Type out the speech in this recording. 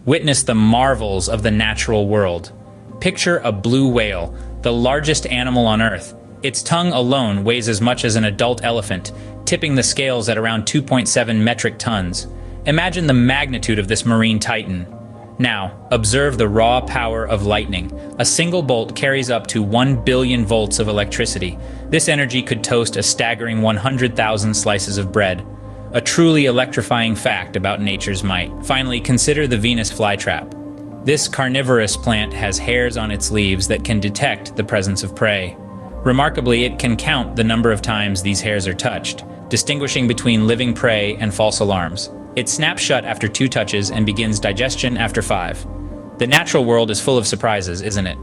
Witness the marvels of the natural world. Picture a blue whale, the largest animal on Earth. Its tongue alone weighs as much as an adult elephant, tipping the scales at around 2.7 metric tons. Imagine the magnitude of this marine titan. Now, observe the raw power of lightning. A single bolt carries up to 1 billion volts of electricity. This energy could toast a staggering 100,000 slices of bread. A truly electrifying fact about nature's might. Finally, consider the Venus flytrap. This carnivorous plant has hairs on its leaves that can detect the presence of prey. Remarkably, it can count the number of times these hairs are touched, distinguishing between living prey and false alarms. It snaps shut after 2 touches and begins digestion after 5. The natural world is full of surprises, isn't it?